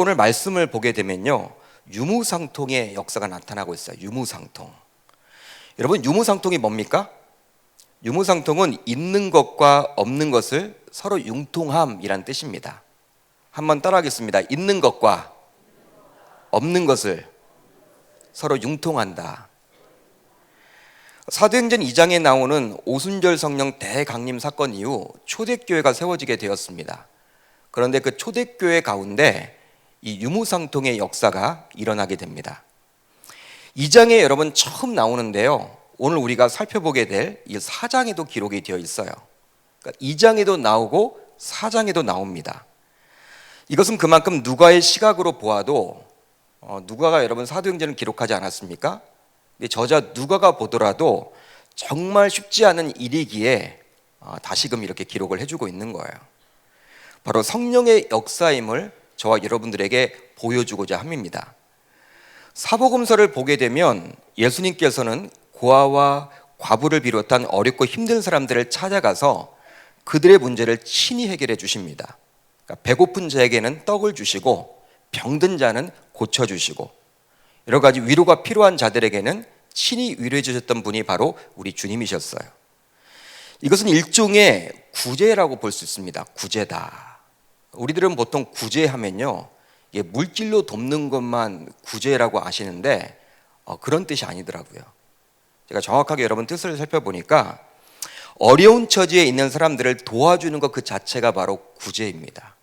오늘 말씀을 보게 되면요, 유무상통의 역사가 나타나고 있어요. 유무상통. 여러분, 유무상통이 뭡니까? 유무상통은 있는 것과 없는 것을 서로 융통함이란 뜻입니다. 한번 따라하겠습니다. 있는 것과 없는 것을 서로 융통한다. 사도행전 2장에 나오는 오순절 성령 대강림 사건 이후 초대교회가 세워지게 되었습니다. 그런데 그 초대교회 가운데 이 유무상통의 역사가 일어나게 됩니다. 2장에 여러분 처음 나오는데요, 오늘 우리가 살펴보게 될 이 4장에도 기록이 되어 있어요. 그러니까 2장에도 나오고 4장에도 나옵니다. 이것은 그만큼 누가의 시각으로 보아도 누가가 여러분 사도행전을 기록하지 않았습니까? 저자 누가가 보더라도 정말 쉽지 않은 일이기에 다시금 이렇게 기록을 해주고 있는 거예요. 바로 성령의 역사임을 저와 여러분들에게 보여주고자 합니다. 사복음서를 보게 되면 예수님께서는 고아와 과부를 비롯한 어렵고 힘든 사람들을 찾아가서 그들의 문제를 친히 해결해 주십니다. 그러니까 배고픈 자에게는 떡을 주시고 병든 자는 고쳐주시고 여러 가지 위로가 필요한 자들에게는 친히 위로해 주셨던 분이 바로 우리 주님이셨어요. 이것은 일종의 구제라고 볼 수 있습니다. 구제다. 우리들은 보통 구제하면요, 물질로 돕는 것만 구제라고 아시는데 그런 뜻이 아니더라고요. 제가 정확하게 여러분 뜻을 살펴보니까 어려운 처지에 있는 사람들을 도와주는 것 그 자체가 바로 구제입니다.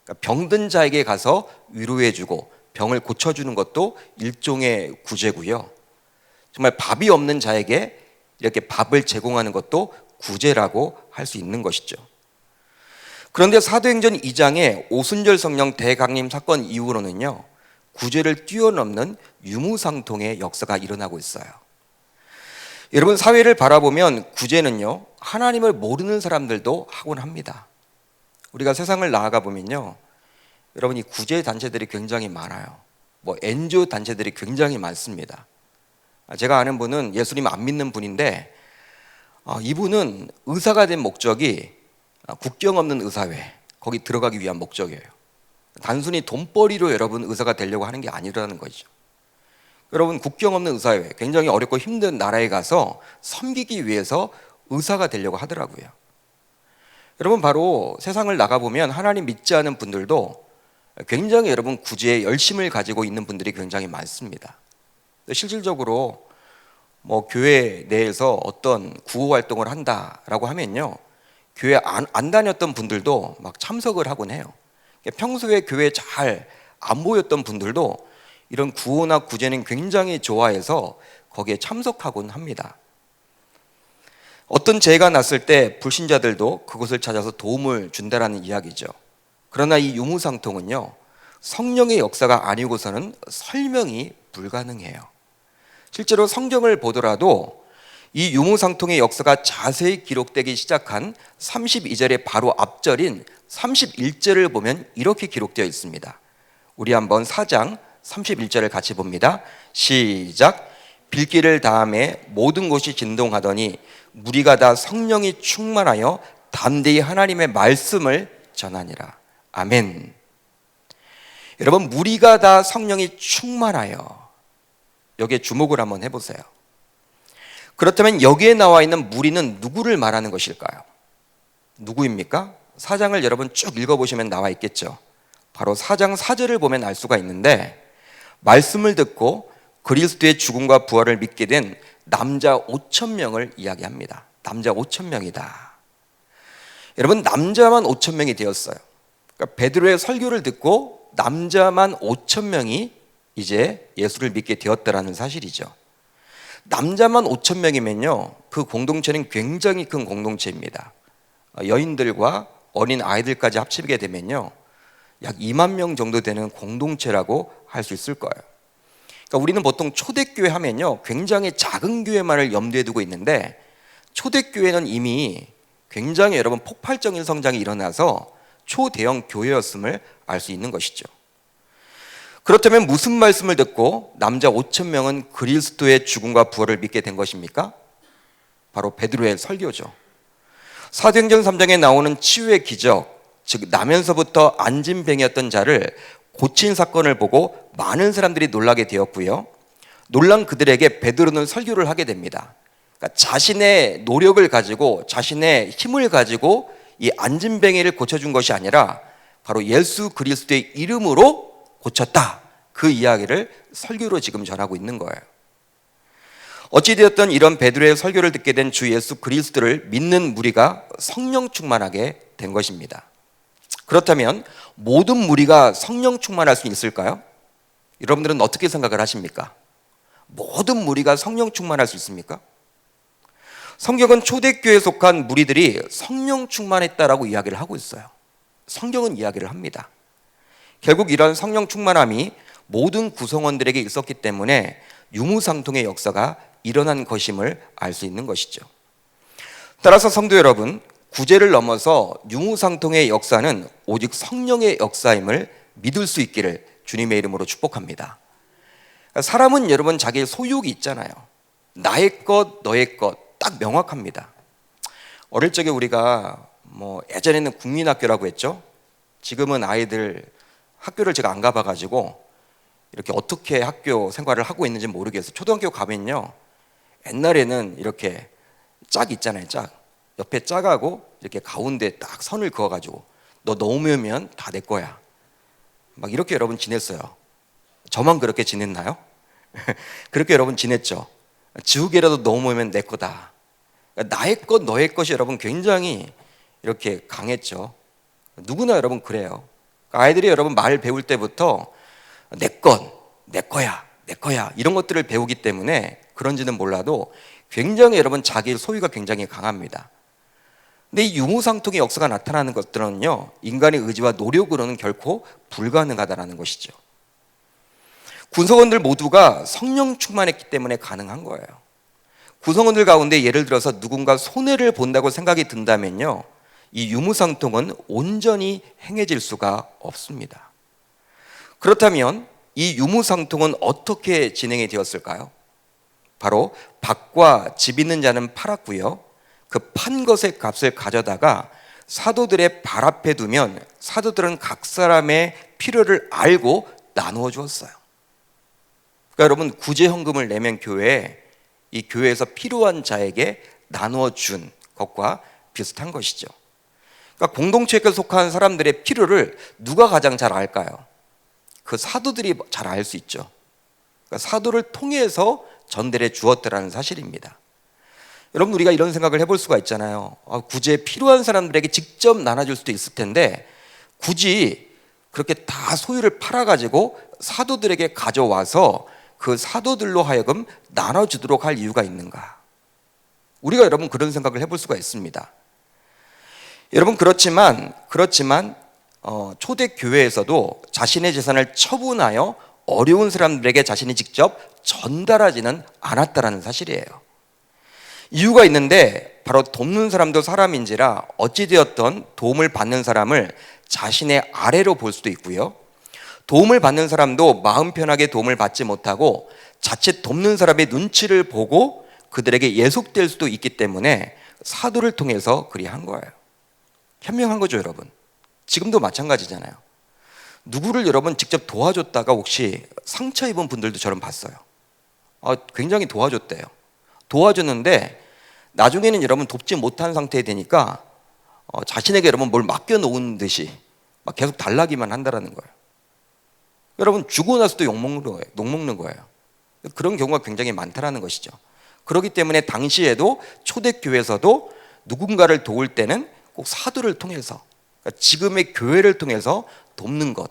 그러니까 병든 자에게 가서 위로해주고 병을 고쳐주는 것도 일종의 구제고요. 정말 밥이 없는 자에게 이렇게 밥을 제공하는 것도 구제라고 할 수 있는 것이죠. 그런데 사도행전 2장의 오순절 성령 대강림 사건 이후로는요, 구제를 뛰어넘는 유무상통의 역사가 일어나고 있어요. 여러분, 사회를 바라보면 구제는요, 하나님을 모르는 사람들도 하곤 합니다. 우리가 세상을 나아가 보면요, 여러분, 이 구제 단체들이 굉장히 많아요. NGO 단체들이 굉장히 많습니다. 제가 아는 분은 예수님 안 믿는 분인데 이분은 의사가 된 목적이 국경 없는 의사회, 거기 들어가기 위한 목적이에요. 단순히 돈벌이로 여러분 의사가 되려고 하는 게 아니라는 거죠. 여러분, 국경 없는 의사회, 굉장히 어렵고 힘든 나라에 가서 섬기기 위해서 의사가 되려고 하더라고요. 여러분, 바로 세상을 나가보면 하나님 믿지 않은 분들도 굉장히 여러분 구제에 열심을 가지고 있는 분들이 굉장히 많습니다. 실질적으로 교회 내에서 어떤 구호 활동을 한다라고 하면요, 교회 안 다녔던 분들도 막 참석을 하곤 해요. 평소에 교회에 잘 안 보였던 분들도 이런 구호나 구제는 굉장히 좋아해서 거기에 참석하곤 합니다. 어떤 재해가 났을 때 불신자들도 그곳을 찾아서 도움을 준다라는 이야기죠. 그러나 이 유무상통은요, 성령의 역사가 아니고서는 설명이 불가능해요. 실제로 성경을 보더라도 이 유무상통의 역사가 자세히 기록되기 시작한 32절의 바로 앞절인 31절을 보면 이렇게 기록되어 있습니다. 우리 한번 4장 31절을 같이 봅니다. 시작. 빌기를 다음에 모든 곳이 진동하더니 무리가 다 성령이 충만하여 담대히 하나님의 말씀을 전하니라. 아멘. 여러분, 무리가 다 성령이 충만하여, 여기에 주목을 한번 해보세요. 그렇다면 여기에 나와 있는 무리는 누구를 말하는 것일까요? 누구입니까? 4장을 여러분 쭉 읽어보시면 나와 있겠죠. 바로 4장 4절을 보면 알 수가 있는데, 말씀을 듣고 그리스도의 죽음과 부활을 믿게 된 남자 5,000명을 이야기합니다. 남자 5,000명이다. 여러분, 남자만 5,000명이 되었어요. 그러니까 베드로의 설교를 듣고 남자만 5,000명이 이제 예수를 믿게 되었다라는 사실이죠. 남자만 5,000명이면요, 그 공동체는 굉장히 큰 공동체입니다. 여인들과 어린 아이들까지 합치게 되면요, 약 2만 명 정도 되는 공동체라고 할 수 있을 거예요. 그러니까 우리는 보통 초대교회 하면요, 굉장히 작은 교회만을 염두에 두고 있는데, 초대교회는 이미 굉장히 여러분 폭발적인 성장이 일어나서 초대형 교회였음을 알 수 있는 것이죠. 그렇다면 무슨 말씀을 듣고 남자 5,000명은 그리스도의 죽음과 부활을 믿게 된 것입니까? 바로 베드로의 설교죠. 사도행전 3장에 나오는 치유의 기적, 즉 나면서부터 안진병이었던 자를 고친 사건을 보고 많은 사람들이 놀라게 되었고요. 놀란 그들에게 베드로는 설교를 하게 됩니다. 그러니까 자신의 노력을 가지고 자신의 힘을 가지고 이 안진뱅이를 고쳐준 것이 아니라 바로 예수 그리스도의 이름으로 고쳤다. 그 이야기를 설교로 지금 전하고 있는 거예요. 어찌되었든 이런 베드로의 설교를 듣게 된 주 예수 그리스도를 믿는 무리가 성령 충만하게 된 것입니다. 그렇다면 모든 무리가 성령 충만할 수 있을까요? 여러분들은 어떻게 생각을 하십니까? 모든 무리가 성령 충만할 수 있습니까? 성경은 초대교회에 속한 무리들이 성령 충만했다라고 이야기를 하고 있어요. 성경은 이야기를 합니다. 결국 이런 성령 충만함이 모든 구성원들에게 있었기 때문에 유무상통의 역사가 일어난 것임을 알 수 있는 것이죠. 따라서 성도 여러분, 구제를 넘어서 유무상통의 역사는 오직 성령의 역사임을 믿을 수 있기를 주님의 이름으로 축복합니다. 사람은 여러분 자기의 소유욕이 있잖아요. 나의 것, 너의 것 딱 명확합니다. 어릴 적에 우리가 예전에는 국민학교라고 했죠. 지금은 아이들 학교를 제가 안 가봐가지고 이렇게 어떻게 학교 생활을 하고 있는지 모르겠어요. 초등학교 가면요, 옛날에는 이렇게 짝 있잖아요. 짝 옆에 짝하고 이렇게 가운데 딱 선을 그어가지고 너 넘으면 다 내 거야, 막 이렇게 여러분 지냈어요. 저만 그렇게 지냈나요? 그렇게 여러분 지냈죠. 지우개라도 넘으면 내 거다. 나의 것, 너의 것이 여러분 굉장히 이렇게 강했죠. 누구나 여러분 그래요. 아이들이 여러분 말 배울 때부터 내 것, 내 거야, 내 거야 이런 것들을 배우기 때문에 그런지는 몰라도 굉장히 여러분 자기 소유가 굉장히 강합니다. 근데 이 유무상통의 역사가 나타나는 것들은요, 인간의 의지와 노력으로는 결코 불가능하다는 것이죠. 구성원들 모두가 성령 충만했기 때문에 가능한 거예요. 구성원들 가운데 예를 들어서 누군가 손해를 본다고 생각이 든다면요, 이 유무상통은 온전히 행해질 수가 없습니다. 그렇다면 이 유무상통은 어떻게 진행이 되었을까요? 바로 밭과 집 있는 자는 팔았고요, 그 판 것의 값을 가져다가 사도들의 발 앞에 두면 사도들은 각 사람의 필요를 알고 나누어 주었어요. 그러니까 여러분, 구제 헌금을 내면 교회에 이 교회에서 필요한 자에게 나누어 준 것과 비슷한 것이죠. 그러니까 공동체에 속한 사람들의 필요를 누가 가장 잘 알까요? 그 사도들이 잘 알 수 있죠. 그러니까 사도를 통해서 전달해 주었다라는 사실입니다. 여러분, 우리가 이런 생각을 해볼 수가 있잖아요. 구제에 필요한 사람들에게 직접 나눠줄 수도 있을 텐데 굳이 그렇게 다 소유를 팔아가지고 사도들에게 가져와서 그 사도들로 하여금 나눠주도록 할 이유가 있는가? 우리가 여러분 그런 생각을 해볼 수가 있습니다. 여러분 그렇지만 초대교회에서도 자신의 재산을 처분하여 어려운 사람들에게 자신이 직접 전달하지는 않았다는 사실이에요. 이유가 있는데 바로 돕는 사람도 사람인지라 어찌되었던 도움을 받는 사람을 자신의 아래로 볼 수도 있고요, 도움을 받는 사람도 마음 편하게 도움을 받지 못하고 자칫 돕는 사람의 눈치를 보고 그들에게 예속될 수도 있기 때문에 사도를 통해서 그리한 거예요. 현명한 거죠, 여러분. 지금도 마찬가지잖아요. 누구를 여러분 직접 도와줬다가 혹시 상처 입은 분들도 저는 봤어요. 굉장히 도와줬대요. 도와줬는데 나중에는 여러분 돕지 못한 상태에 되니까 자신에게 여러분 뭘 맡겨놓은 듯이 막 계속 달라기만 한다는 거예요. 여러분 주고 나서도 욕먹는 거예요. 그런 경우가 굉장히 많다는 것이죠. 그렇기 때문에 당시에도 초대교회에서도 누군가를 도울 때는 꼭 사도를 통해서, 그러니까 지금의 교회를 통해서 돕는 것,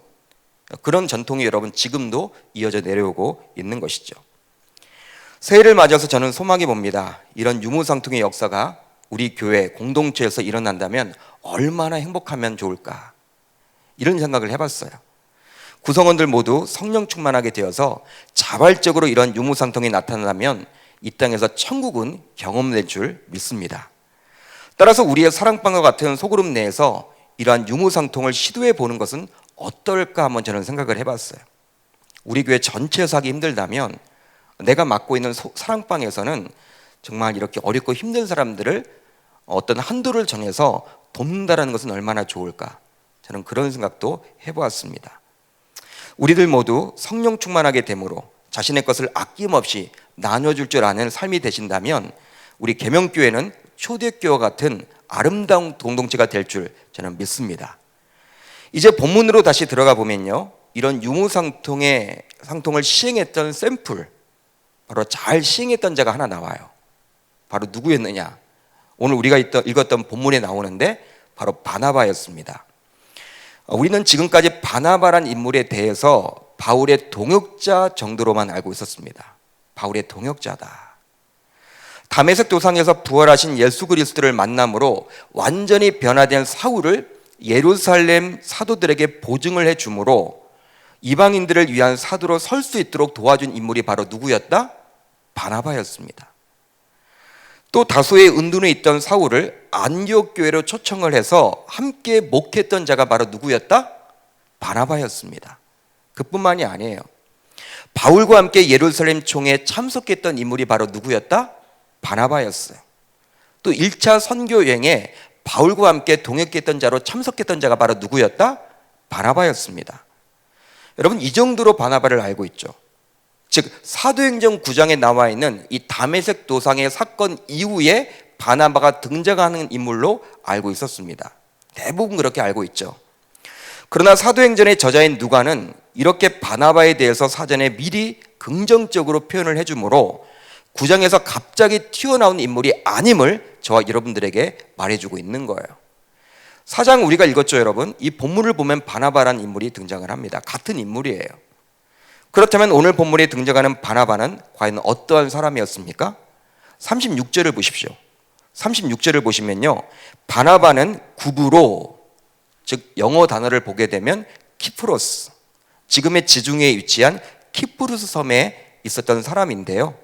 그런 전통이 여러분 지금도 이어져 내려오고 있는 것이죠. 새해를 맞아서 저는 소망해 봅니다. 이런 유무상통의 역사가 우리 교회 공동체에서 일어난다면 얼마나 행복하면 좋을까, 이런 생각을 해봤어요. 구성원들 모두 성령 충만하게 되어서 자발적으로 이런 유무상통이 나타나면 이 땅에서 천국은 경험될 줄 믿습니다. 따라서 우리의 사랑방과 같은 소그룹 내에서 이러한 유무상통을 시도해 보는 것은 어떨까 한번 저는 생각을 해봤어요. 우리 교회 전체에서 하기 힘들다면 내가 맡고 있는 사랑방에서는 정말 이렇게 어렵고 힘든 사람들을 어떤 한도를 정해서 돕는다는 것은 얼마나 좋을까, 저는 그런 생각도 해보았습니다. 우리들 모두 성령 충만하게 됨으로 자신의 것을 아낌없이 나눠줄 줄 아는 삶이 되신다면 우리 계명교회는 초대교회와 같은 아름다운 공동체가 될 줄 저는 믿습니다. 이제 본문으로 다시 들어가 보면요, 이런 유무상통을 시행했던 샘플, 바로 잘 시행했던 자가 하나 나와요. 바로 누구였느냐? 오늘 우리가 읽었던 본문에 나오는데 바로 바나바였습니다. 우리는 지금까지 바나바란 인물에 대해서 바울의 동역자 정도로만 알고 있었습니다. 바울의 동역자다. 다메섹 도상에서 부활하신 예수 그리스도를 만남으로 완전히 변화된 사울을 예루살렘 사도들에게 보증을 해주므로 이방인들을 위한 사도로 설 수 있도록 도와준 인물이 바로 누구였다? 바나바였습니다. 또 다소의 은둔에 있던 사울을 안디옥 교회로 초청을 해서 함께 목회했던 자가 바로 누구였다? 바나바였습니다. 그뿐만이 아니에요. 바울과 함께 예루살렘 총회에 참석했던 인물이 바로 누구였다? 바나바였어요. 또 1차 선교 여행에 바울과 함께 동역했던 자로 참석했던 자가 바로 누구였다? 바나바였습니다. 여러분, 이 정도로 바나바를 알고 있죠. 즉 사도행전 9장에 나와 있는 이 다메섹 도상의 사건 이후에 바나바가 등장하는 인물로 알고 있었습니다. 대부분 그렇게 알고 있죠. 그러나 사도행전의 저자인 누가는 이렇게 바나바에 대해서 사전에 미리 긍정적으로 표현을 해주므로 9장에서 갑자기 튀어나온 인물이 아님을 저와 여러분들에게 말해주고 있는 거예요. 4장 우리가 읽었죠, 여러분. 이 본문을 보면 바나바라는 인물이 등장을 합니다. 같은 인물이에요. 그렇다면 오늘 본문에 등장하는 바나바는 과연 어떠한 사람이었습니까? 36절을 보십시오. 36절을 보시면요, 바나바는 구브로, 즉 영어 단어를 보게 되면 키프로스, 지금의 지중해에 위치한 키프루스 섬에 있었던 사람인데요,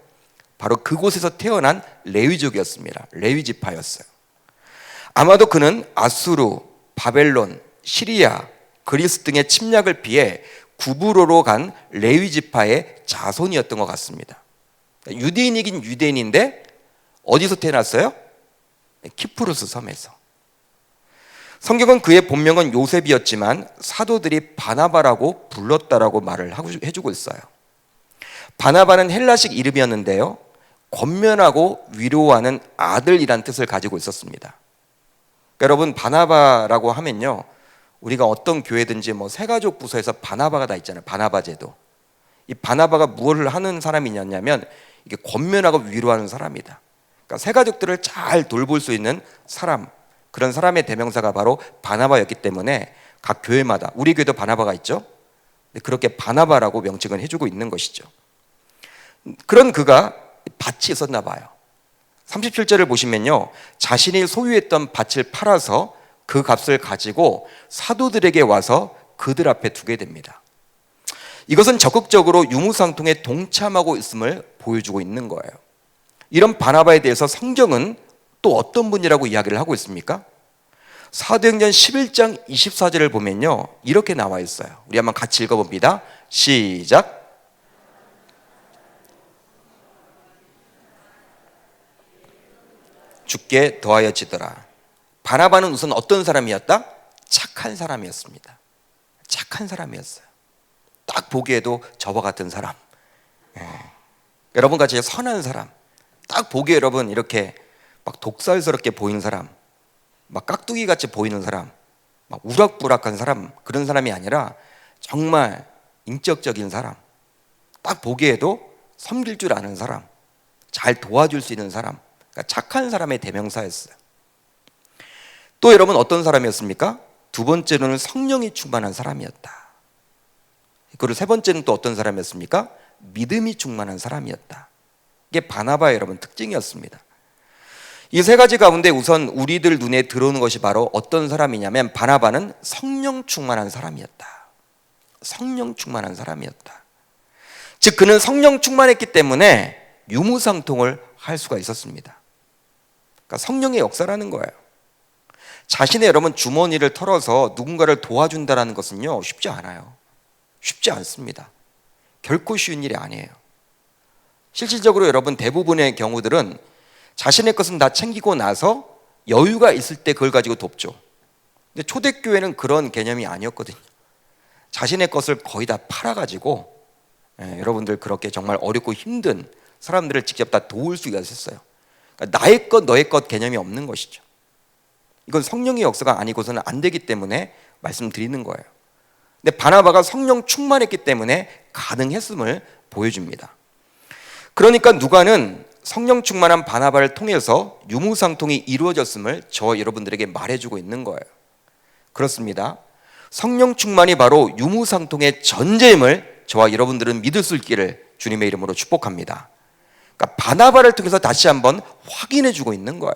바로 그곳에서 태어난 레위족이었습니다. 레위 지파였어요. 아마도 그는 아수르, 바벨론, 시리아, 그리스 등의 침략을 피해 구브로로 간 레위 지파의 자손이었던 것 같습니다. 유대인이긴 유대인인데 어디서 태어났어요? 키프루스 섬에서. 성경은 그의 본명은 요셉이었지만 사도들이 바나바라고 불렀다라고 말을 해주고 있어요. 바나바는 헬라식 이름이었는데요, 권면하고 위로하는 아들이란 뜻을 가지고 있었습니다. 여러분, 바나바라고 하면요, 우리가 어떤 교회든지 새가족 부서에서 바나바가 다 있잖아요. 바나바 제도. 이 바나바가 무엇을 하는 사람이냐면 이게 권면하고 위로하는 사람이다. 그러니까 새가족들을 잘 돌볼 수 있는 사람, 그런 사람의 대명사가 바로 바나바였기 때문에 각 교회마다, 우리 교회도 바나바가 있죠. 그렇게 바나바라고 명칭을 해주고 있는 것이죠. 그런 그가 밭이 있었나 봐요. 37절을 보시면요, 자신이 소유했던 밭을 팔아서 그 값을 가지고 사도들에게 와서 그들 앞에 두게 됩니다. 이것은 적극적으로 유무상통에 동참하고 있음을 보여주고 있는 거예요. 이런 바나바에 대해서 성경은 또 어떤 분이라고 이야기를 하고 있습니까? 사도행전 11장 24절을 보면요, 이렇게 나와 있어요. 우리 한번 같이 읽어봅니다. 시작. 주께 더하여지더라. 바나바는 우선 어떤 사람이었다? 착한 사람이었습니다. 착한 사람이었어요. 딱 보기에도 저와 같은 사람, 여러분같이 선한 사람, 딱 보기에 여러분 이렇게 막 독살스럽게 보이는 사람, 막 깍두기같이 보이는 사람, 막 우락부락한 사람, 그런 사람이 아니라 정말 인격적인 사람, 딱 보기에도 섬길 줄 아는 사람, 잘 도와줄 수 있는 사람, 그러니까 착한 사람의 대명사였어요. 또 여러분 어떤 사람이었습니까? 두 번째로는 성령이 충만한 사람이었다. 그리고 세 번째는 또 어떤 사람이었습니까? 믿음이 충만한 사람이었다. 이게 바나바의 여러분 특징이었습니다. 이 세 가지 가운데 우선 우리들 눈에 들어오는 것이 바로 어떤 사람이냐면, 바나바는 성령 충만한 사람이었다. 성령 충만한 사람이었다. 즉 그는 성령 충만했기 때문에 유무상통을 할 수가 있었습니다. 그러니까 성령의 역사라는 거예요. 자신의 여러분 주머니를 털어서 누군가를 도와준다는 것은요, 쉽지 않아요. 쉽지 않습니다. 결코 쉬운 일이 아니에요. 실질적으로 여러분 대부분의 경우들은 자신의 것은 다 챙기고 나서 여유가 있을 때 그걸 가지고 돕죠. 근데 초대교회는 그런 개념이 아니었거든요. 자신의 것을 거의 다 팔아가지고 여러분들 그렇게 정말 어렵고 힘든 사람들을 직접 다 도울 수가 있었어요. 그러니까 나의 것 너의 것 개념이 없는 것이죠. 이건 성령의 역사가 아니고서는 안 되기 때문에 말씀드리는 거예요. 근데 바나바가 성령 충만했기 때문에 가능했음을 보여줍니다. 그러니까 누가는 성령 충만한 바나바를 통해서 유무상통이 이루어졌음을 저와 여러분들에게 말해주고 있는 거예요. 그렇습니다. 성령 충만이 바로 유무상통의 전제임을 저와 여러분들은 믿을 수 있기를 주님의 이름으로 축복합니다. 그러니까 바나바를 통해서 다시 한번 확인해주고 있는 거예요.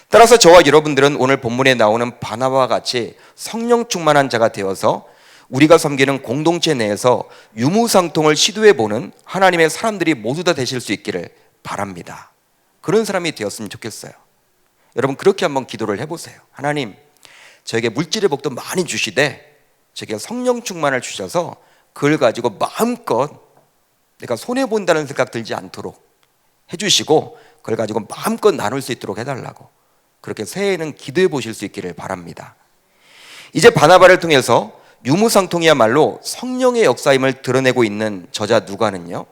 따라서 저와 여러분들은 오늘 본문에 나오는 바나바와 같이 성령 충만한 자가 되어서 우리가 섬기는 공동체 내에서 유무상통을 시도해보는 하나님의 사람들이 모두 다 되실 수 있기를 바랍니다. 그런 사람이 되었으면 좋겠어요. 여러분 그렇게 한번 기도를 해보세요. 하나님, 저에게 물질의 복도 많이 주시되 저에게 성령 충만을 주셔서 그걸 가지고 마음껏 내가 손해본다는 생각 들지 않도록 해주시고 그걸 가지고 마음껏 나눌 수 있도록 해달라고 그렇게 새해에는 기도해 보실 수 있기를 바랍니다. 이제 바나바를 통해서 유무상통이야말로 성령의 역사임을 드러내고 있는 저자 누가는요,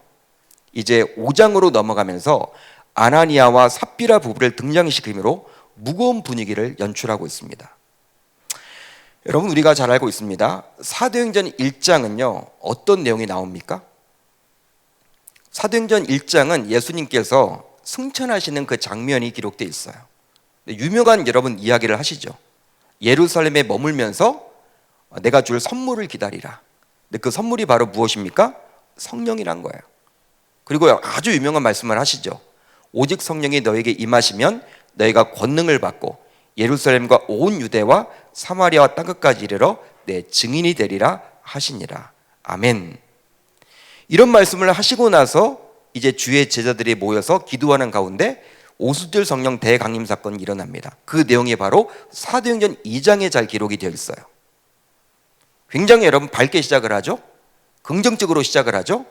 이제 5장으로 넘어가면서 아나니아와 삽비라 부부를 등장시키므로 무거운 분위기를 연출하고 있습니다. 여러분 우리가 잘 알고 있습니다. 사도행전 1장은요 어떤 내용이 나옵니까? 사도행전 1장은 예수님께서 승천하시는 그 장면이 기록되어 있어요. 유명한 여러분 이야기를 하시죠. 예루살렘에 머물면서 내가 줄 선물을 기다리라. 근데 그 선물이 바로 무엇입니까? 성령이란 거예요. 그리고 아주 유명한 말씀을 하시죠. 오직 성령이 너에게 임하시면 너희가 권능을 받고 예루살렘과 온 유대와 사마리아와 땅끝까지 이르러 내 증인이 되리라 하시니라. 아멘. 이런 말씀을 하시고 나서 이제 주의 제자들이 모여서 기도하는 가운데 오순절 성령 대강림 사건이 일어납니다. 그 내용이 바로 사도행전 2장에 잘 기록이 되어 있어요. 굉장히 여러분 밝게 시작을 하죠. 긍정적으로 시작을 하죠.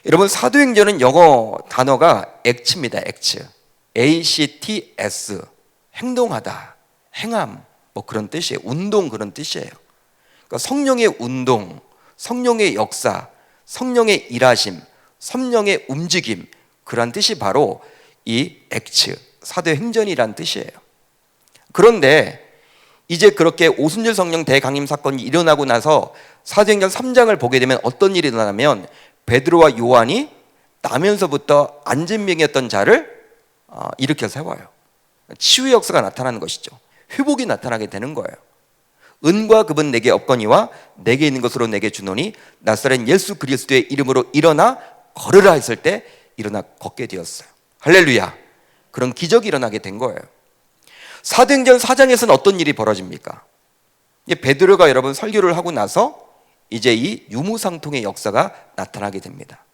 여러분 사도행전은 영어 단어가 act입니다. act, A-C-T-S, 행동하다, 행함 뭐 그런 뜻이에요. 운동 그런 뜻이에요. 그러니까 성령의 운동, 성령의 역사, 성령의 일하심, 성령의 움직임 그런 뜻이 바로 이 액츠, 사도행전이란 뜻이에요. 그런데 이제 그렇게 오순절 성령 대강림 사건이 일어나고 나서 사도행전 3장을 보게 되면 어떤 일이 일어나면 베드로와 요한이 나면서부터 안진병이었던 자를 일으켜 세워요. 치유의 역사가 나타나는 것이죠. 회복이 나타나게 되는 거예요. 은과 금은 내게 없거니와 내게 있는 것으로 내게 주노니 나사렛 예수 그리스도의 이름으로 일어나 걸으라 했을 때 일어나 걷게 되었어요. 할렐루야. 그런 기적이 일어나게 된 거예요. 사도행전 4장에서는 어떤 일이 벌어집니까? 베드로가 여러분 설교를 하고 나서 이제 이 유무상통의 역사가 나타나게 됩니다.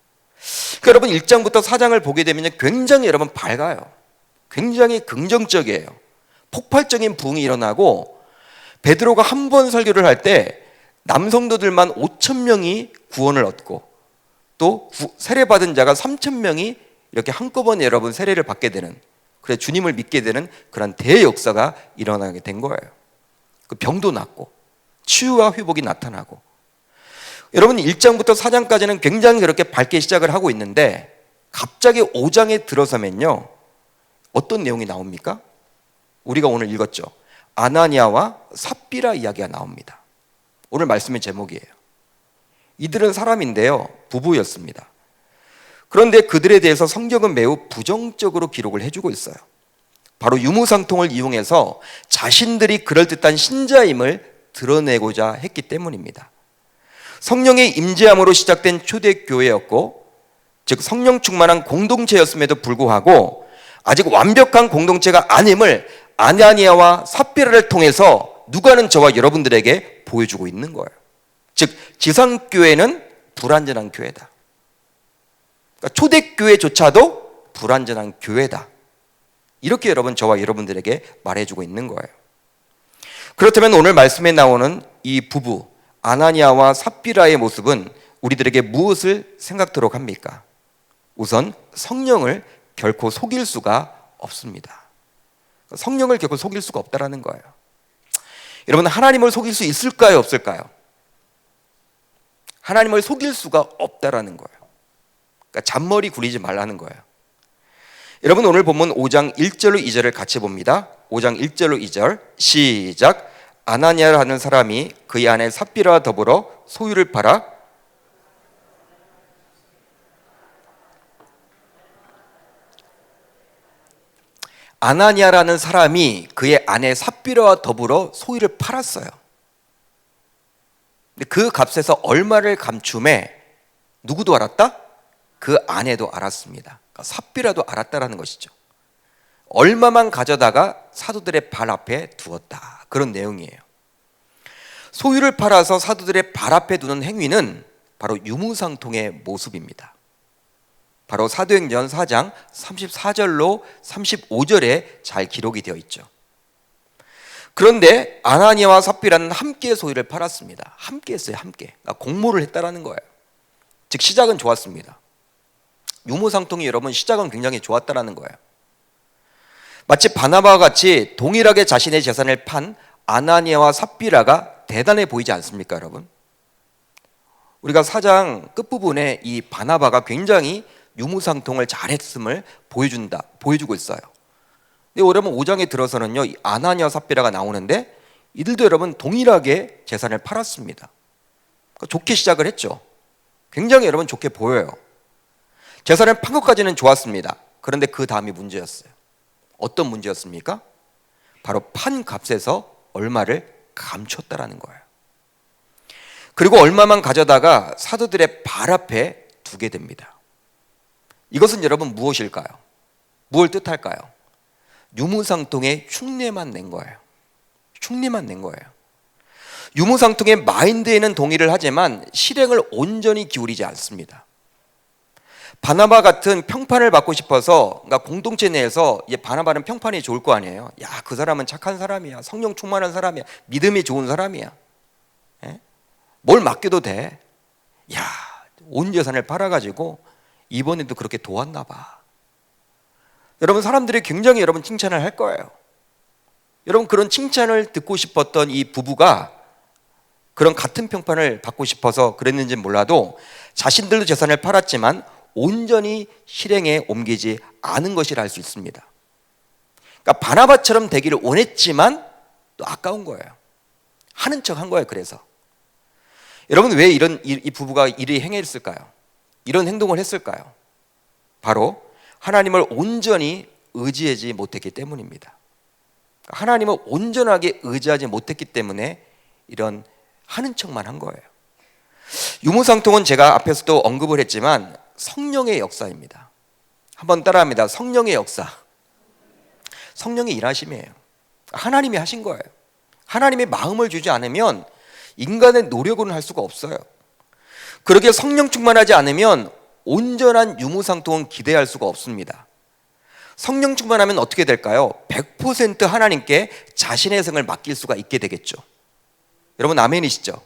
그러니까 여러분 1장부터 4장을 보게 되면 굉장히 여러분 밝아요. 굉장히 긍정적이에요. 폭발적인 부흥이 일어나고 베드로가 한 번 설교를 할 때 남성도들만 5,000명이 구원을 얻고 또 세례받은 자가 3,000명이 이렇게 한꺼번에 여러분 세례를 받게 되는, 그래 주님을 믿게 되는 그런 대역사가 일어나게 된 거예요. 그 병도 낫고 치유와 회복이 나타나고. 여러분 1장부터 4장까지는 굉장히 그렇게 밝게 시작을 하고 있는데 갑자기 5장에 들어서면요 어떤 내용이 나옵니까? 우리가 오늘 읽었죠. 아나니아와 삽비라 이야기가 나옵니다. 오늘 말씀의 제목이에요. 이들은 사람인데요 부부였습니다. 그런데 그들에 대해서 성경은 매우 부정적으로 기록을 해주고 있어요. 바로 유무상통을 이용해서 자신들이 그럴듯한 신자임을 드러내고자 했기 때문입니다. 성령의 임재함으로 시작된 초대교회였고 즉 성령 충만한 공동체였음에도 불구하고 아직 완벽한 공동체가 아님을 아나니아와 삽비라를 통해서 누가는 저와 여러분들에게 보여주고 있는 거예요. 즉 지상교회는 불완전한 교회다. 그러니까 초대교회조차도 불완전한 교회다. 이렇게 여러분 저와 여러분들에게 말해주고 있는 거예요. 그렇다면 오늘 말씀에 나오는 이 부부 아나니아와 삽비라의 모습은 우리들에게 무엇을 생각토록 합니까? 우선 성령을 결코 속일 수가 없습니다. 성령을 결코 속일 수가 없다라는 거예요. 여러분 하나님을 속일 수 있을까요? 없을까요? 하나님을 속일 수가 없다라는 거예요. 그러니까 잔머리 굴리지 말라는 거예요. 여러분, 오늘 본문 5장 1절로 2절을 같이 봅니다. 5장 1절로 2절 시작. 아나니아라 하는 사람이 그의 아내 삽비라와 더불어 소유를 팔아 아나니아라는 사람이 그의 아내 삽비라와 더불어 소유를 팔았어요. 근데 그 값에서 얼마를 감춤해 누구도 알았다? 그 아내도 알았습니다. 그러니까 삽비라도 알았다라는 것이죠. 얼마만 가져다가 사도들의 발 앞에 두었다. 그런 내용이에요. 소유를 팔아서 사도들의 발 앞에 두는 행위는 바로 유무상통의 모습입니다. 바로 사도행전 4장 34절로 35절에 잘 기록이 되어 있죠. 그런데 아나니아와 삽비라는 함께 소유를 팔았습니다. 함께 했어요. 함께. 그러니까 공모를 했다라는 거예요. 즉 시작은 좋았습니다. 유무상통이 여러분 시작은 굉장히 좋았다라는 거예요. 마치 바나바와 같이 동일하게 자신의 재산을 판 아나니아와 삽비라가 대단해 보이지 않습니까, 여러분? 우리가 4장 끝부분에 이 바나바가 굉장히 유무상통을 잘했음을 보여주고 있어요. 근데 여러분 5장에 들어서는요, 이 아나니아 삽비라가 나오는데 이들도 여러분 동일하게 재산을 팔았습니다. 그러니까 좋게 시작을 했죠. 굉장히 여러분 좋게 보여요. 재산을 판 것까지는 좋았습니다. 그런데 그 다음이 문제였어요. 어떤 문제였습니까? 바로 판 값에서 얼마를 감췄다라는 거예요. 그리고 얼마만 가져다가 사도들의 발 앞에 두게 됩니다. 이것은 여러분 무엇일까요? 무엇을 뜻할까요? 유무상통의 흉내만 낸 거예요. 흉내만 낸 거예요. 유무상통의 마인드에는 동의를 하지만 실행을 온전히 기울이지 않습니다. 바나바 같은 평판을 받고 싶어서, 그러니까 공동체 내에서 바나바는 평판이 좋을 거 아니에요. 야, 그 사람은 착한 사람이야. 성령 충만한 사람이야. 믿음이 좋은 사람이야. 에? 뭘 맡겨도 돼. 야, 온 재산을 팔아가지고 이번에도 그렇게 도왔나 봐. 여러분, 사람들이 굉장히 여러분 칭찬을 할 거예요. 여러분, 그런 칭찬을 듣고 싶었던 이 부부가 그런 같은 평판을 받고 싶어서 그랬는지는 몰라도 자신들도 재산을 팔았지만 온전히 실행에 옮기지 않은 것이라 할 수 있습니다. 그러니까 바나바처럼 되기를 원했지만 또 아까운 거예요. 하는 척 한 거예요. 그래서 여러분, 왜 이 부부가 이리 행했을까요? 이런 행동을 했을까요? 바로 하나님을 온전히 의지하지 못했기 때문입니다. 하나님을 온전하게 의지하지 못했기 때문에 이런 하는 척만 한 거예요. 유무상통은 제가 앞에서도 언급을 했지만 성령의 역사입니다. 한번 따라합니다. 성령의 역사. 성령의 일하심이에요. 하나님이 하신 거예요. 하나님의 마음을 주지 않으면 인간의 노력으로는 할 수가 없어요. 그렇게 성령 충만하지 않으면 온전한 유무상통은 기대할 수가 없습니다. 성령 충만하면 어떻게 될까요? 100% 하나님께 자신의 생을 맡길 수가 있게 되겠죠. 여러분 아멘이시죠?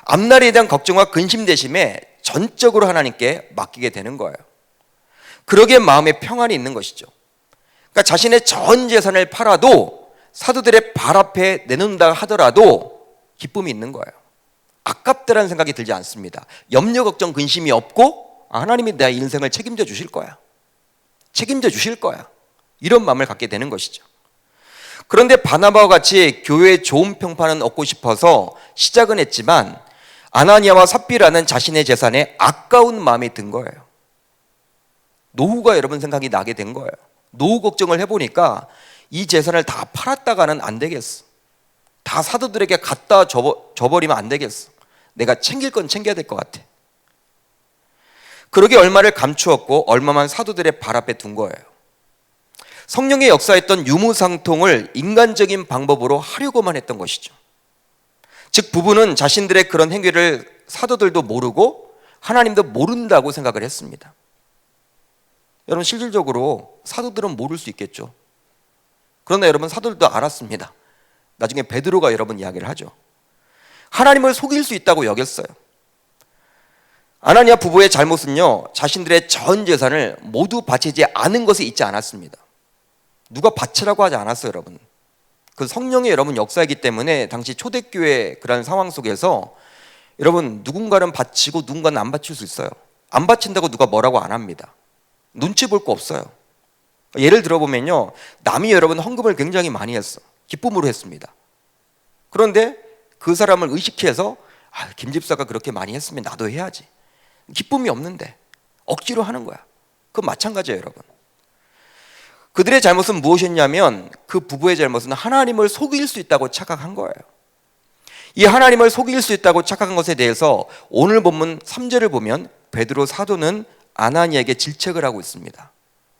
앞날에 대한 걱정과 근심되심에 전적으로 하나님께 맡기게 되는 거예요. 그러기에 마음에 평안이 있는 것이죠. 그러니까 자신의 전 재산을 팔아도 사도들의 발 앞에 내놓는다 하더라도 기쁨이 있는 거예요. 아깝다라는 생각이 들지 않습니다. 염려, 걱정, 근심이 없고 하나님이 내 인생을 책임져 주실 거야. 책임져 주실 거야. 이런 마음을 갖게 되는 것이죠. 그런데 바나바와 같이 교회의 좋은 평판은 얻고 싶어서 시작은 했지만 아나니아와 삽비라는 자신의 재산에 아까운 마음이 든 거예요. 노후가 여러분 생각이 나게 된 거예요. 노후 걱정을 해보니까 이 재산을 다 팔았다가는 안 되겠어. 다 사도들에게 갖다 줘버리면 안 되겠어. 내가 챙길 건 챙겨야 될 것 같아. 그러게 얼마를 감추었고 얼마만 사도들의 발 앞에 둔 거예요. 성령의 역사했던 유무상통을 인간적인 방법으로 하려고만 했던 것이죠. 즉 부부는 자신들의 그런 행위를 사도들도 모르고 하나님도 모른다고 생각을 했습니다. 여러분 실질적으로 사도들은 모를 수 있겠죠. 그러나 여러분 사도들도 알았습니다. 나중에 베드로가 여러분 이야기를 하죠. 하나님을 속일 수 있다고 여겼어요. 아나니아 부부의 잘못은요, 자신들의 전 재산을 모두 바치지 않은 것에 있지 않았습니다. 누가 바치라고 하지 않았어요, 여러분. 그 성령의 여러분 역사이기 때문에 당시 초대교회 그런 상황 속에서 여러분, 누군가는 바치고 누군가는 안 바칠 수 있어요. 안 바친다고 누가 뭐라고 안 합니다. 눈치 볼 거 없어요. 예를 들어보면요, 남이 여러분 헌금을 굉장히 많이 했어. 기쁨으로 했습니다. 그런데 그 사람을 의식해서 김 집사가 그렇게 많이 했으면 나도 해야지. 기쁨이 없는데 억지로 하는 거야. 그건 마찬가지예요, 여러분. 그들의 잘못은 무엇이었냐면 그 부부의 잘못은 하나님을 속일 수 있다고 착각한 거예요. 이 하나님을 속일 수 있다고 착각한 것에 대해서 오늘 본문 3절을 보면 베드로 사도는 아나니아에게 질책을 하고 있습니다.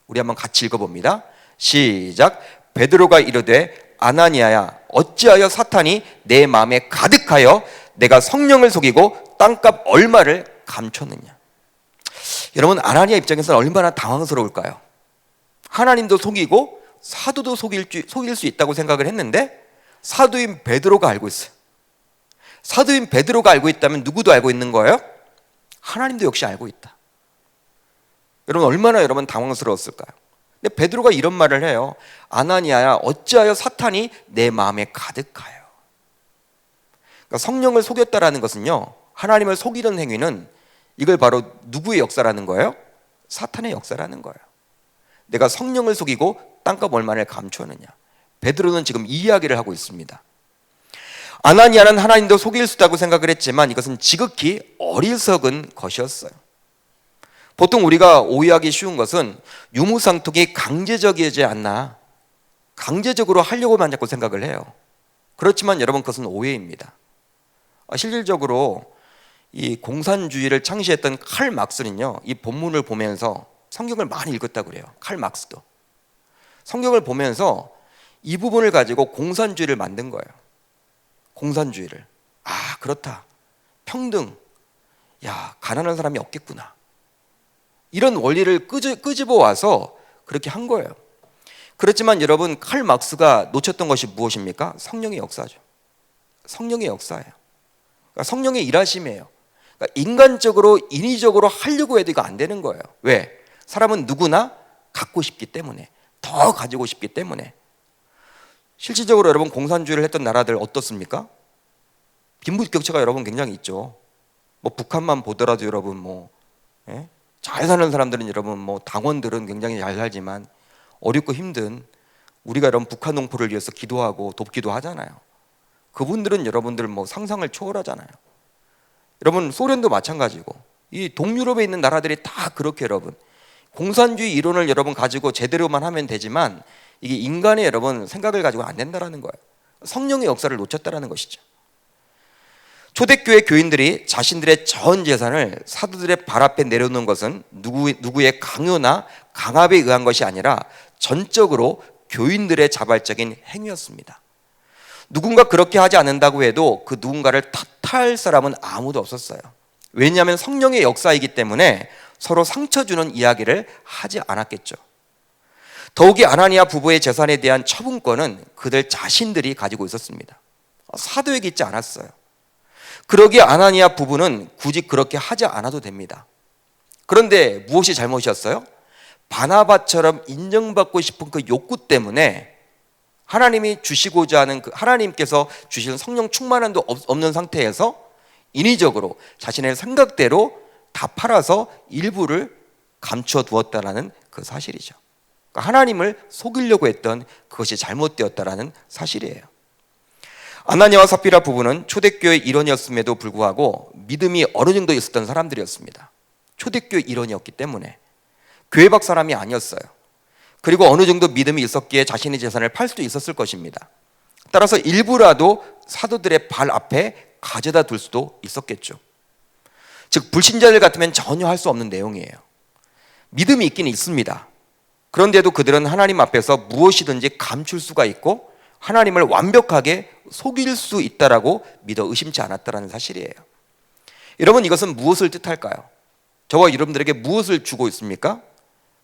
우리 한번 같이 읽어봅니다. 시작. 베드로가 이르되 아나니아야, 어찌하여 사탄이 내 마음에 가득하여 내가 성령을 속이고 땅값 얼마를 감췄느냐. 여러분, 아나니아 입장에서는 얼마나 당황스러울까요? 하나님도 속이고 사도도 속일 수 있다고 생각을 했는데 사도인 베드로가 알고 있어요. 사도인 베드로가 알고 있다면 누구도 알고 있는 거예요? 하나님도 역시 알고 있다. 여러분, 얼마나 여러분 당황스러웠을까요? 근데 베드로가 이런 말을 해요. 아나니아야, 어찌하여 사탄이 내 마음에 가득하여. 그러니까 성령을 속였다라는 것은요, 하나님을 속이는 행위는 이걸 바로 누구의 역사라는 거예요? 사탄의 역사라는 거예요. 내가 성령을 속이고 땅값 얼마를 감추었느냐. 베드로는 지금 이 이야기를 하고 있습니다. 아나니아는 하나님도 속일 수 있다고 생각을 했지만 이것은 지극히 어리석은 것이었어요. 보통 우리가 오해하기 쉬운 것은 유무상통이 강제적이지 않나, 강제적으로 하려고만 자꾸 생각을 해요. 그렇지만 여러분, 그것은 오해입니다. 실질적으로 이 공산주의를 창시했던 칼 막스는요, 이 본문을 보면서 성경을 많이 읽었다고 그래요. 칼 막스도 성경을 보면서 이 부분을 가지고 공산주의를 만든 거예요. 공산주의를. 그렇다, 평등, 가난한 사람이 없겠구나, 이런 원리를 끄집어 와서 그렇게 한 거예요. 그렇지만 여러분, 칼 막스가 놓쳤던 것이 무엇입니까? 성령의 역사죠. 성령의 역사예요. 그러니까 성령의 일하심이에요. 그러니까 인간적으로, 인위적으로 하려고 해도 이거 안 되는 거예요. 왜? 사람은 누구나 갖고 싶기 때문에, 더 가지고 싶기 때문에. 실질적으로 여러분, 공산주의를 했던 나라들 어떻습니까? 빈부격차가 여러분 굉장히 있죠. 북한만 보더라도 여러분 잘 사는 사람들은 여러분 당원들은 굉장히 잘 살지만 어렵고 힘든 우리가 여러분 북한 농포를 위해서 기도하고 돕기도 하잖아요. 그분들은 여러분들 상상을 초월하잖아요. 여러분, 소련도 마찬가지고 이 동유럽에 있는 나라들이 다 그렇게 여러분 공산주의 이론을 여러분 가지고 제대로만 하면 되지만 이게 인간의 여러분 생각을 가지고 안 된다라는 거예요. 성령의 역사를 놓쳤다라는 것이죠. 초대교회 교인들이 자신들의 전 재산을 사도들의 발 앞에 내려놓는 것은 누구의 강요나 강압에 의한 것이 아니라 전적으로 교인들의 자발적인 행위였습니다. 누군가 그렇게 하지 않는다고 해도 그 누군가를 탓할 사람은 아무도 없었어요. 왜냐하면 성령의 역사이기 때문에 서로 상처 주는 이야기를 하지 않았겠죠. 더욱이 아나니아 부부의 재산에 대한 처분권은 그들 자신들이 가지고 있었습니다. 사도에게 있지 않았어요. 그러기에 아나니아 부부는 굳이 그렇게 하지 않아도 됩니다. 그런데 무엇이 잘못이었어요? 바나바처럼 인정받고 싶은 그 욕구 때문에 하나님이 주시고자 하는 하나님께서 주시는 성령 충만함도 없는 상태에서 인위적으로 자신의 생각대로 다 팔아서 일부를 감춰 두었다라는 그 사실이죠. 그러니까 하나님을 속이려고 했던 그것이 잘못되었다라는 사실이에요. 아나니아와 삽비라 부부는 초대교회 일원이었음에도 불구하고 믿음이 어느 정도 있었던 사람들이었습니다. 초대교회 일원이었기 때문에 교회 밖 사람이 아니었어요. 그리고 어느 정도 믿음이 있었기에 자신의 재산을 팔 수도 있었을 것입니다. 따라서 일부라도 사도들의 발 앞에 가져다 둘 수도 있었겠죠. 즉 불신자들 같으면 전혀 할 수 없는 내용이에요. 믿음이 있긴 있습니다. 그런데도 그들은 하나님 앞에서 무엇이든지 감출 수가 있고 하나님을 완벽하게 속일 수 있다라고 믿어 의심치 않았다는 사실이에요. 여러분, 이것은 무엇을 뜻할까요? 저와 여러분들에게 무엇을 주고 있습니까?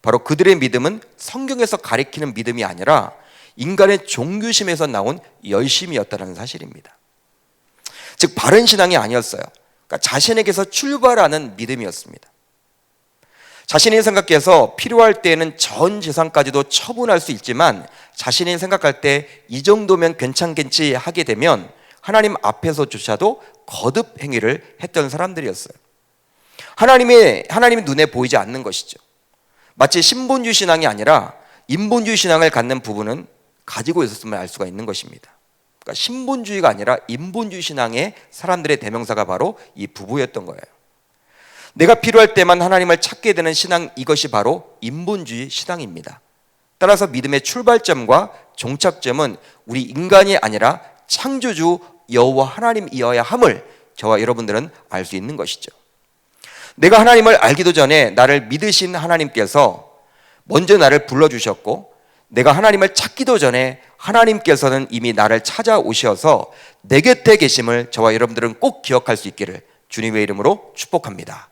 바로 그들의 믿음은 성경에서 가리키는 믿음이 아니라 인간의 종교심에서 나온 열심이었다는 사실입니다. 즉 바른 신앙이 아니었어요. 그러니까 자신에게서 출발하는 믿음이었습니다. 자신이 생각해서 필요할 때에는 전 재산까지도 처분할 수 있지만 자신이 생각할 때 이 정도면 괜찮겠지 하게 되면 하나님 앞에서조차도 거듭 행위를 했던 사람들이었어요. 하나님의 눈에 보이지 않는 것이죠. 마치 신본주의 신앙이 아니라 인본주의 신앙을 갖는 부부는 가지고 있었음을 알 수가 있는 것입니다. 그러니까 신본주의가 아니라 인본주의 신앙의 사람들의 대명사가 바로 이 부부였던 거예요. 내가 필요할 때만 하나님을 찾게 되는 신앙, 이것이 바로 인본주의 신앙입니다. 따라서 믿음의 출발점과 종착점은 우리 인간이 아니라 창조주 여호와 하나님이어야 함을 저와 여러분들은 알 수 있는 것이죠. 내가 하나님을 알기도 전에 나를 믿으신 하나님께서 먼저 나를 불러주셨고, 내가 하나님을 찾기도 전에 하나님께서는 이미 나를 찾아오셔서 내 곁에 계심을 저와 여러분들은 꼭 기억할 수 있기를 주님의 이름으로 축복합니다.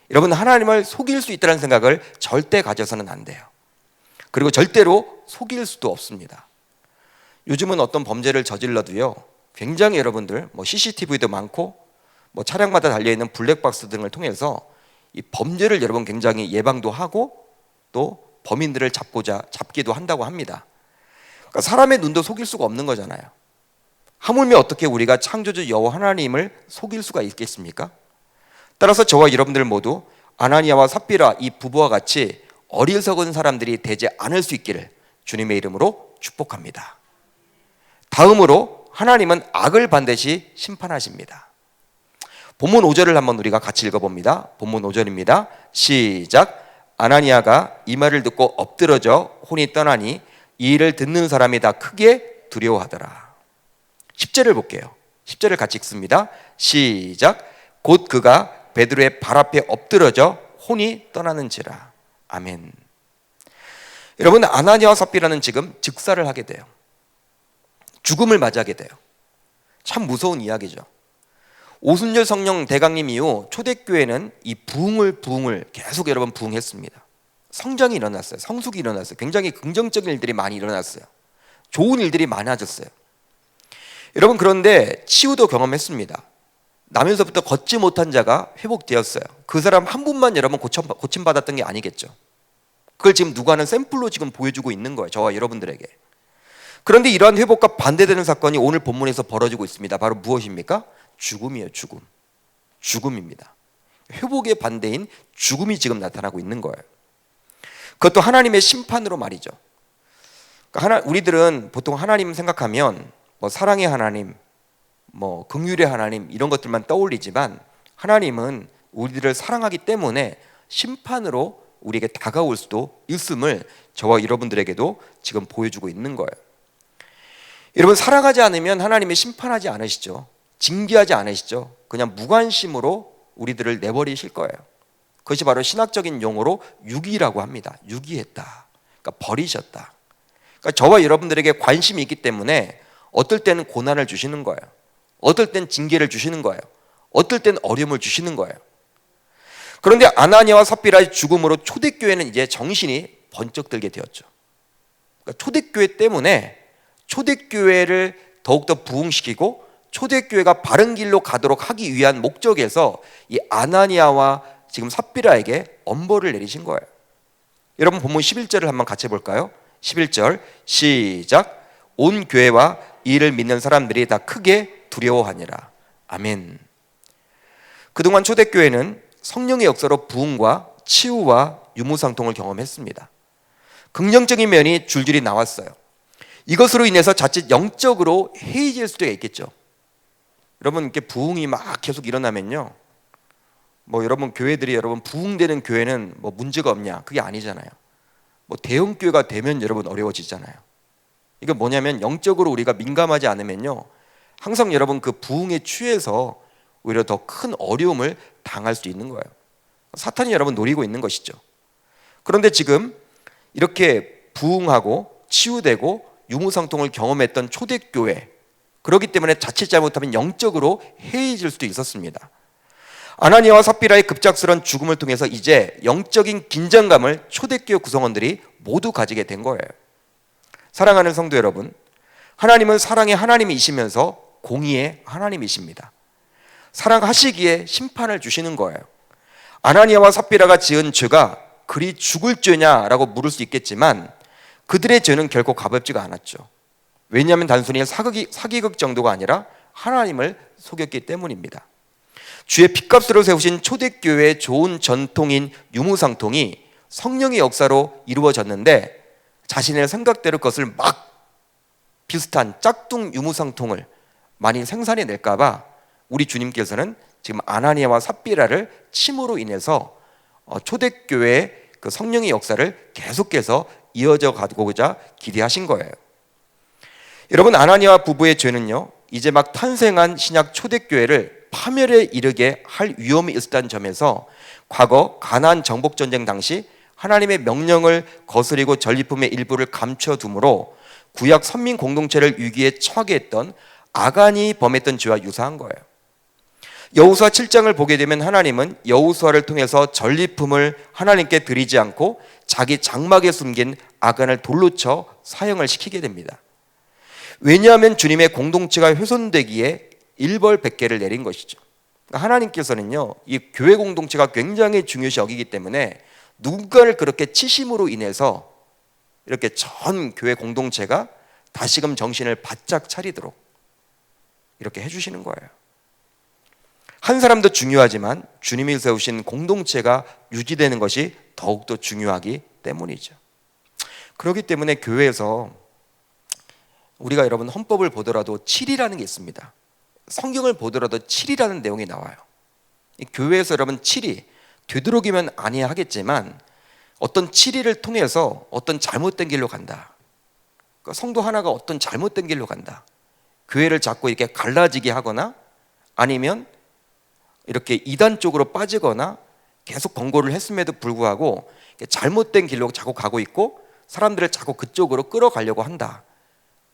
여러분, 하나님을 속일 수 있다는 생각을 절대 가져서는 안 돼요. 그리고 절대로 속일 수도 없습니다. 요즘은 어떤 범죄를 저질러도요, 굉장히 여러분들 CCTV도 많고 차량마다 달려있는 블랙박스 등을 통해서 이 범죄를 여러분 굉장히 예방도 하고 또 범인들을 잡기도 한다고 합니다. 그러니까 사람의 눈도 속일 수가 없는 거잖아요. 하물며 어떻게 우리가 창조주 여호와 하나님을 속일 수가 있겠습니까? 따라서 저와 여러분들 모두 아나니아와 삽비라 이 부부와 같이 어리석은 사람들이 되지 않을 수 있기를 주님의 이름으로 축복합니다. 다음으로 하나님은 악을 반드시 심판하십니다. 본문 5절을 한번 우리가 같이 읽어봅니다. 본문 5절입니다. 시작. 아나니아가 이 말을 듣고 엎드러져 혼이 떠나니 이 일을 듣는 사람이 다 크게 두려워하더라. 10절을 볼게요. 10절을 같이 읽습니다. 시작. 곧 그가 베드로의 발 앞에 엎드러져 혼이 떠나는지라. 아멘. 여러분, 아나니아와 삽비라는 지금 즉사를 하게 돼요. 죽음을 맞이하게 돼요. 참 무서운 이야기죠. 오순절 성령 대강림 이후 초대교회는 이 부흥을 계속 여러분 부흥했습니다. 성장이 일어났어요. 성숙이 일어났어요. 굉장히 긍정적인 일들이 많이 일어났어요. 좋은 일들이 많아졌어요. 여러분, 그런데 치유도 경험했습니다. 나면서부터 걷지 못한 자가 회복되었어요. 그 사람 한 분만 여러분 고침받았던 게 아니겠죠. 그걸 지금 누가 하는 샘플로 지금 보여주고 있는 거예요. 저와 여러분들에게. 그런데 이러한 회복과 반대되는 사건이 오늘 본문에서 벌어지고 있습니다. 바로 무엇입니까? 죽음이에요. 죽음입니다. 회복의 반대인 죽음이 지금 나타나고 있는 거예요. 그것도 하나님의 심판으로 말이죠. 그러니까 우리들은 보통 하나님 생각하면 사랑의 하나님, 긍휼의 하나님 이런 것들만 떠올리지만 하나님은 우리들을 사랑하기 때문에 심판으로 우리에게 다가올 수도 있음을 저와 여러분들에게도 지금 보여주고 있는 거예요. 여러분, 사랑하지 않으면 하나님이 심판하지 않으시죠. 징계하지 않으시죠. 그냥 무관심으로 우리들을 내버리실 거예요. 그것이 바로 신학적인 용어로 유기라고 합니다. 유기했다. 그러니까 버리셨다. 그러니까 저와 여러분들에게 관심이 있기 때문에 어떨 때는 고난을 주시는 거예요. 어떨 땐 징계를 주시는 거예요. 어떨 땐 어려움을 주시는 거예요. 그런데 아나니아와 삽비라의 죽음으로 초대교회는 이제 정신이 번쩍 들게 되었죠. 그러니까 초대교회 때문에 초대교회를 더욱더 부흥시키고 초대교회가 바른 길로 가도록 하기 위한 목적에서 이 아나니아와 지금 삽비라에게 엄벌을 내리신 거예요. 여러분, 본문 11절을 한번 같이 볼까요? 11절 시작. 온 교회와 이 일을 믿는 사람들이 다 크게 두려워하니라. 아멘. 그동안 초대교회는 성령의 역사로 부흥과 치유와 유무상통을 경험했습니다. 긍정적인 면이 줄줄이 나왔어요. 이것으로 인해서 자칫 영적으로 해이질 수도 있겠죠. 여러분, 이렇게 부흥이 막 계속 일어나면요, 여러분 교회들이 여러분 부흥되는 교회는 문제가 없냐? 그게 아니잖아요. 대형 교회가 되면 여러분 어려워지잖아요. 이건 뭐냐면 영적으로 우리가 민감하지 않으면요, 항상 여러분 그 부흥에 취해서 오히려 더 큰 어려움을 당할 수 있는 거예요. 사탄이 여러분 노리고 있는 것이죠. 그런데 지금 이렇게 부흥하고 치유되고 유무상통을 경험했던 초대교회, 그렇기 때문에 자칫 잘못하면 영적으로 해이질 수도 있었습니다. 아나니아와 삽비라의 급작스러운 죽음을 통해서 이제 영적인 긴장감을 초대교회 구성원들이 모두 가지게 된 거예요. 사랑하는 성도 여러분, 하나님은 사랑의 하나님이시면서 공의의 하나님이십니다. 사랑하시기에 심판을 주시는 거예요. 아나니아와 삽비라가 지은 죄가 그리 죽을 죄냐라고 물을 수 있겠지만 그들의 죄는 결코 가볍지가 않았죠. 왜냐하면 단순히 사기극 정도가 아니라 하나님을 속였기 때문입니다. 주의 핏값으로 세우신 초대교회의 좋은 전통인 유무상통이 성령의 역사로 이루어졌는데 자신의 생각대로 그것을 막 비슷한 짝퉁 유무상통을 많이 생산해낼까 봐 우리 주님께서는 지금 아나니아와 삽비라를 침으로 인해서 초대교회의 그 성령의 역사를 계속해서 이어져 가고자 기대하신 거예요. 여러분, 아나니아와 부부의 죄는요, 이제 막 탄생한 신약 초대교회를 파멸에 이르게 할 위험이 있었다는 점에서 과거 가나안 정복 전쟁 당시 하나님의 명령을 거스리고 전리품의 일부를 감춰둠으로 구약 선민 공동체를 위기에 처하게 했던 아간이 범했던 죄와 유사한 거예요. 여호수아 7장을 보게 되면 하나님은 여호수아를 통해서 전리품을 하나님께 드리지 않고 자기 장막에 숨긴 아간을 돌로 쳐 사형을 시키게 됩니다. 왜냐하면 주님의 공동체가 훼손되기에 일벌백계를 내린 것이죠. 하나님께서는요, 이 교회 공동체가 굉장히 중요시 여기기 때문에 누군가를 그렇게 치심으로 인해서 이렇게 전 교회 공동체가 다시금 정신을 바짝 차리도록 이렇게 해주시는 거예요. 한 사람도 중요하지만 주님이 세우신 공동체가 유지되는 것이 더욱더 중요하기 때문이죠. 그렇기 때문에 교회에서 우리가 여러분 헌법을 보더라도 7이라는 게 있습니다. 성경을 보더라도 7이라는 내용이 나와요. 교회에서 여러분 7이 되도록이면 아니야 하겠지만 어떤 7일을 통해서 어떤 잘못된 길로 간다. 성도 하나가 어떤 잘못된 길로 간다. 교회를 자꾸 이렇게 갈라지게 하거나 아니면 이렇게 이단 쪽으로 빠지거나 계속 권고를 했음에도 불구하고 잘못된 길로 자꾸 가고 있고 사람들을 자꾸 그쪽으로 끌어가려고 한다.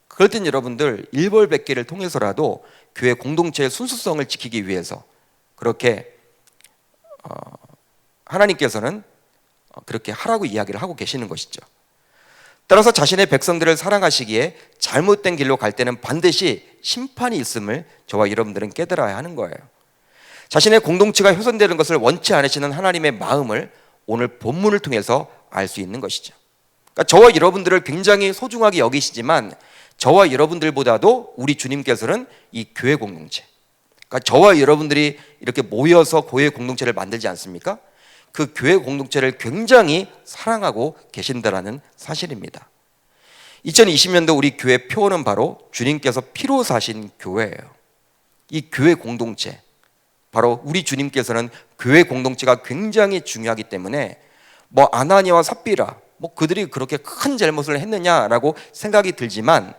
그럴 땐 여러분들 일벌백계를 통해서라도 교회 공동체의 순수성을 지키기 위해서 그렇게 하나님께서는 그렇게 하라고 이야기를 하고 계시는 것이죠. 따라서 자신의 백성들을 사랑하시기에 잘못된 길로 갈 때는 반드시 심판이 있음을 저와 여러분들은 깨달아야 하는 거예요. 자신의 공동체가 훼손되는 것을 원치 않으시는 하나님의 마음을 오늘 본문을 통해서 알 수 있는 것이죠. 그러니까 저와 여러분들을 굉장히 소중하게 여기시지만 저와 여러분들보다도 우리 주님께서는 이 교회 공동체, 그러니까 저와 여러분들이 이렇게 모여서 교회 공동체를 만들지 않습니까? 그 교회 공동체를 굉장히 사랑하고 계신다라는 사실입니다. 2020년도 우리 교회 표어는 바로 주님께서 피로 사신 교회예요. 이 교회 공동체, 바로 우리 주님께서는 교회 공동체가 굉장히 중요하기 때문에 뭐 아나니아와 삽비라 그들이 그렇게 큰 잘못을 했느냐라고 생각이 들지만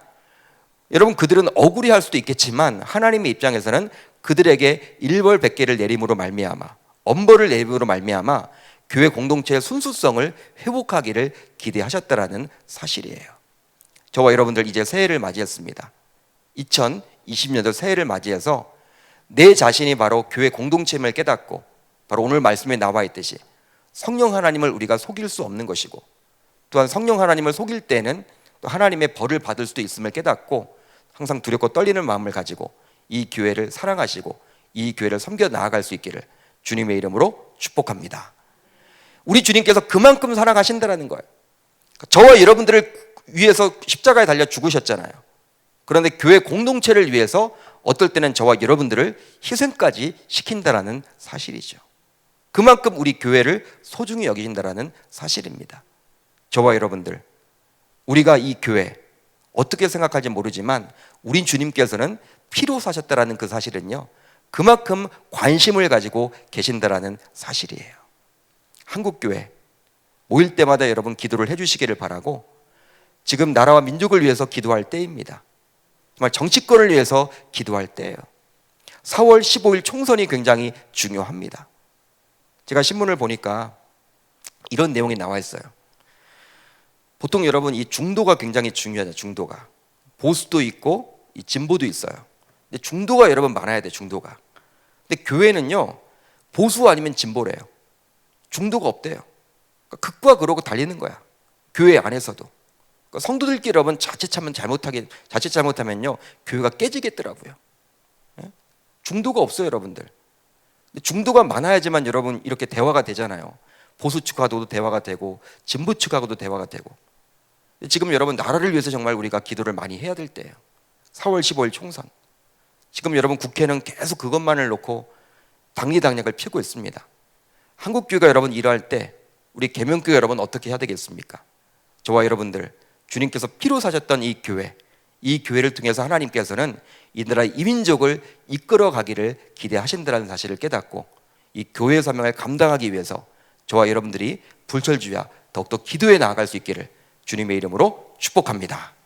여러분, 그들은 억울해할 수도 있겠지만 하나님의 입장에서는 그들에게 일벌백계를 내림으로 말미암아, 엄벌을 내림으로 말미암아 교회 공동체의 순수성을 회복하기를 기대하셨다라는 사실이에요. 저와 여러분들 이제 새해를 맞이했습니다. 2020년도 새해를 맞이해서 내 자신이 바로 교회 공동체임을 깨닫고 바로 오늘 말씀에 나와 있듯이 성령 하나님을 우리가 속일 수 없는 것이고 또한 성령 하나님을 속일 때는 또 하나님의 벌을 받을 수도 있음을 깨닫고 항상 두렵고 떨리는 마음을 가지고 이 교회를 사랑하시고 이 교회를 섬겨 나아갈 수 있기를 주님의 이름으로 축복합니다. 우리 주님께서 그만큼 사랑하신다는 거예요. 저와 여러분들을 위해서 십자가에 달려 죽으셨잖아요. 그런데 교회 공동체를 위해서 어떨 때는 저와 여러분들을 희생까지 시킨다라는 사실이죠. 그만큼 우리 교회를 소중히 여기신다라는 사실입니다. 저와 여러분들, 우리가 이 교회 어떻게 생각할지 모르지만 우리 주님께서는 피로 사셨다라는 그 사실은요, 그만큼 관심을 가지고 계신다라는 사실이에요. 한국교회 모일 때마다 여러분 기도를 해주시기를 바라고, 지금 나라와 민족을 위해서 기도할 때입니다. 정말 정치권을 위해서 기도할 때예요. 4월 15일 총선이 굉장히 중요합니다. 제가 신문을 보니까 이런 내용이 나와 있어요. 보통 여러분 이 중도가 굉장히 중요하죠. 중도가 보수도 있고 이 진보도 있어요. 근데 중도가 여러분 많아야 돼. 중도가. 근데 교회는요 보수 아니면 진보래요. 중도가 없대요. 그러니까 극과 극으로 달리는 거야. 교회 안에서도. 그러니까 성도들끼리 여러분 자칫 잘못하면요 교회가 깨지겠더라고요. 중도가 없어요, 여러분들. 중도가 많아야지만 여러분 이렇게 대화가 되잖아요. 보수 측하고도 대화가 되고 진보 측하고도 대화가 되고. 지금 여러분 나라를 위해서 정말 우리가 기도를 많이 해야 될 때예요. 4월 15일 총선. 지금 여러분 국회는 계속 그것만을 놓고 당리당략을 피우고 있습니다. 한국교회가 여러분 일할 때 우리 계명교회 여러분 어떻게 해야 되겠습니까? 저와 여러분들 주님께서 피로 사셨던 이 교회를 통해서 하나님께서는 이 나라 이민족을 이끌어 가기를 기대하신다는 사실을 깨닫고 이 교회의 사명을 감당하기 위해서 저와 여러분들이 불철주야 더욱더 기도해 나아갈 수 있기를 주님의 이름으로 축복합니다.